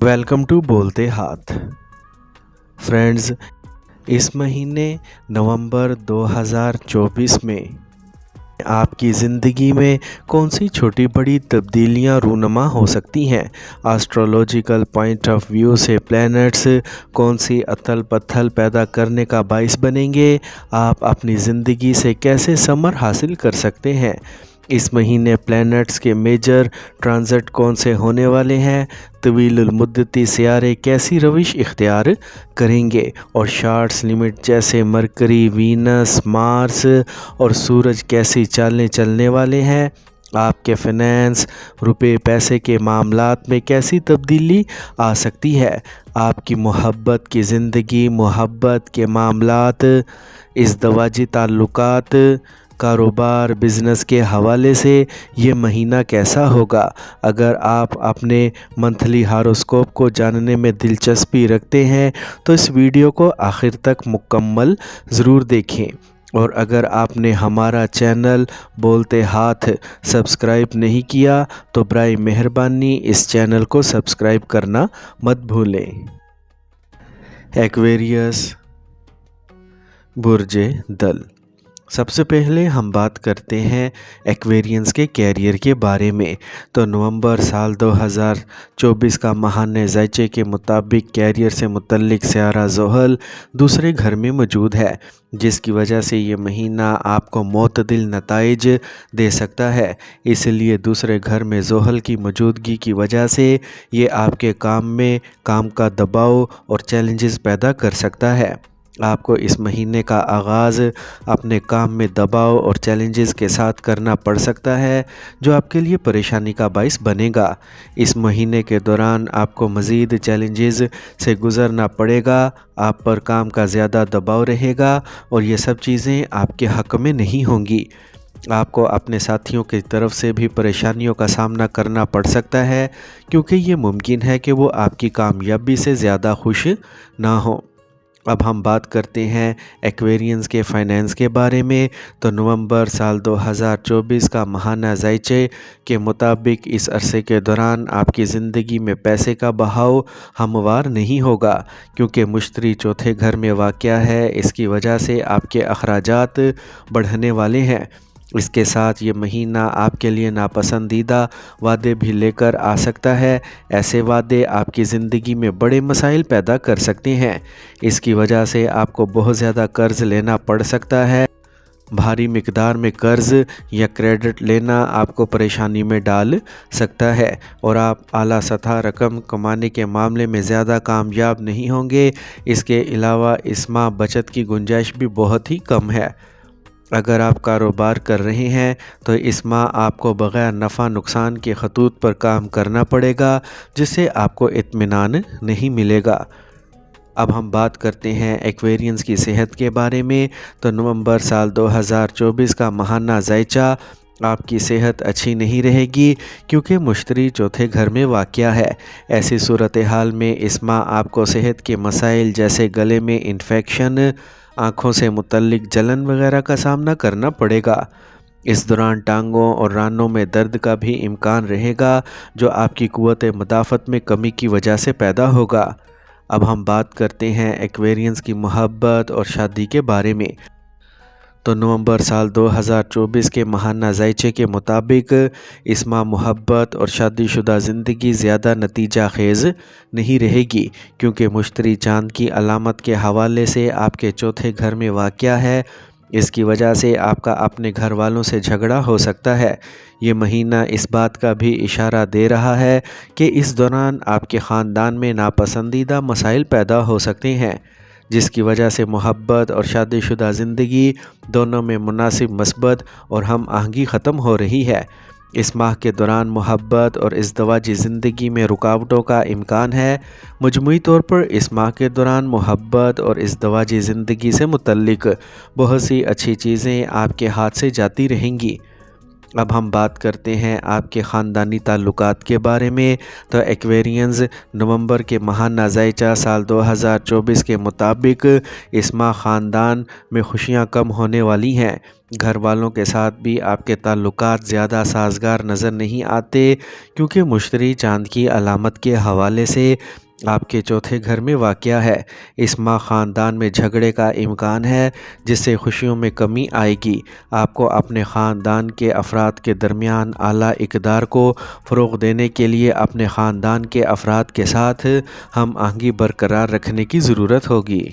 Welcome to बोलते हाथ। Friends, इस महीने नवंबर 2024 में आपकी ज़िंदगी में कौन सी छोटी बड़ी तब्दीलियां रूनुमा हो सकती हैं। एस्ट्रोलॉजिकल पॉइंट ऑफ व्यू से प्लैनेट्स कौन सी अथल पथल पैदा करने का बाइस बनेंगे। आप अपनी ज़िंदगी से कैसे समर हासिल कर सकते हैं। इस महीने प्लैनेट्स के मेजर ट्रांजिट कौन से होने वाले हैं। तवील मुद्दती सियारे कैसी रविश इख्तियार करेंगे और शार्ट्स लिमिट जैसे मरकरी, वीनस, मार्स और सूरज कैसी चालें चलने वाले हैं। आपके फाइनेंस, रुपए पैसे के मामलात में कैसी तब्दीली आ सकती है। आपकी मोहब्बत की ज़िंदगी, मोहब्बत के मामलात, इज़्दवाजी ताल्लुकात, कारोबार, बिज़नेस के हवाले से ये महीना कैसा होगा। अगर आप अपने मंथली हॉरोस्कोप को जानने में दिलचस्पी रखते हैं तो इस वीडियो को आखिर तक मुकम्मल ज़रूर देखें। और अगर आपने हमारा चैनल बोलते हाथ सब्सक्राइब नहीं किया तो बराए मेहरबानी इस चैनल को सब्सक्राइब करना मत भूलें। एक्वेरियस बुर्ज दल। सबसे पहले हम बात करते हैं एक्वेरियंस के कैरियर के बारे में। तो नवंबर साल 2024 का महान ज़ायचे के मुताबिक कैरियर से मुतल्लिक सियारा ज़ोहल दूसरे घर में मौजूद है, जिसकी वजह से ये महीना आपको मोतदिल नताइज दे सकता है। इसलिए दूसरे घर में ज़ोहल की मौजूदगी की वजह से ये आपके काम में काम का दबाव और चैलेंजेस पैदा कर सकता है। आपको इस महीने का आगाज़ अपने काम में दबाव और चैलेंजेस के साथ करना पड़ सकता है, जो आपके लिए परेशानी का बाइस बनेगा। इस महीने के दौरान आपको मज़ीद चैलेंजेस से गुज़रना पड़ेगा। आप पर काम का ज़्यादा दबाव रहेगा और ये सब चीज़ें आपके हक़ में नहीं होंगी। आपको अपने साथियों की तरफ से भी परेशानियों का सामना करना पड़ सकता है, क्योंकि ये मुमकिन है कि वो आपकी कामयाबी से ज़्यादा खुश ना हो। अब हम बात करते हैं एक्वेरियंस के फाइनेंस के बारे में। तो नवंबर साल 2024 का महाना ज़ायचे के मुताबिक इस अरसे के दौरान आपकी ज़िंदगी में पैसे का बहाव हमवार नहीं होगा, क्योंकि मुश्तरी चौथे घर में वाक़या है। इसकी वजह से आपके अखराजात बढ़ने वाले हैं। इसके साथ ये महीना आपके लिए नापसंदीदा वादे भी लेकर आ सकता है। ऐसे वादे आपकी ज़िंदगी में बड़े मसाइल पैदा कर सकते हैं। इसकी वजह से आपको बहुत ज़्यादा कर्ज़ लेना पड़ सकता है। भारी मिकदार में कर्ज़ या क्रेडिट लेना आपको परेशानी में डाल सकता है और आप आला सतह रकम कमाने के मामले में ज़्यादा कामयाब नहीं होंगे। इसके अलावा इस माह बचत की गुंजाइश भी बहुत ही कम है। अगर आप कारोबार कर रहे हैं तो इस माह आपको बग़ैर नफ़ा नुकसान के खतूत पर काम करना पड़ेगा, जिससे आपको इत्मीनान नहीं मिलेगा। अब हम बात करते हैं एक्वेरियंस की सेहत के बारे में। तो नवंबर साल 2024 का महाना ज़ायचा आपकी सेहत अच्छी नहीं रहेगी, क्योंकि मुश्तरी चौथे घर में वाक़या है। ऐसी सूरत हाल में इस माह आपको सेहत के मसाइल जैसे गले में इन्फेक्शन, आँखों से मुतल्लिक जलन वगैरह का सामना करना पड़ेगा। इस दौरान टांगों और रानों में दर्द का भी इम्कान रहेगा, जो आपकी क़ुव्वत मुदाफ़त में कमी की वजह से पैदा होगा। अब हम बात करते हैं एक्वेरियंस की मोहब्बत और शादी के बारे में। तो नवंबर साल 2024 के महाना ज़ायचे के मुताबिक इस माह मोहब्बत और शादीशुदा ज़िंदगी ज़्यादा नतीजा खेज़ नहीं रहेगी, क्योंकि मुश्तरी चांद की अलामत के हवाले से आपके चौथे घर में वाक़या है। इसकी वजह से आपका अपने घर वालों से झगड़ा हो सकता है। ये महीना इस बात का भी इशारा दे रहा है कि इस दौरान आपके ख़ानदान में नापसंदीदा मसाइल पैदा हो सकते हैं, जिसकी वजह से मोहब्बत और शादीशुदा ज़िंदगी दोनों में मुनासिब मस्बत और हम आहंगी ख़त्म हो रही है। इस माह के दौरान मोहब्बत और इज़्दवाजी ज़िंदगी में रुकावटों का इम्कान है। मजमूई तौर पर इस माह के दौरान मोहब्बत और इज़्दवाजी ज़िंदगी से मुतल्लिक बहुत सी अच्छी चीज़ें आपके हाथ से जाती रहेंगी। اب ہم بات کرتے ہیں آپ کے خاندانی تعلقات کے بارے میں۔ تو ایکویرینز نومبر کے ماہانہ ذائچہ سال 2024 کے مطابق اس ماہ خاندان میں خوشیاں کم ہونے والی ہیں۔ گھر والوں کے ساتھ بھی آپ کے تعلقات زیادہ سازگار نظر نہیں آتے، کیونکہ مشتری چاند کی علامت کے حوالے سے آپ کے چوتھے گھر میں واقع ہے۔ اس ماہ خاندان میں جھگڑے کا امکان ہے، جس سے خوشیوں میں کمی آئے گی۔ آپ کو اپنے خاندان کے افراد کے درمیان اعلیٰ اقدار کو فروغ دینے کے لیے اپنے خاندان کے افراد کے ساتھ ہم آہنگی برقرار رکھنے کی ضرورت ہوگی۔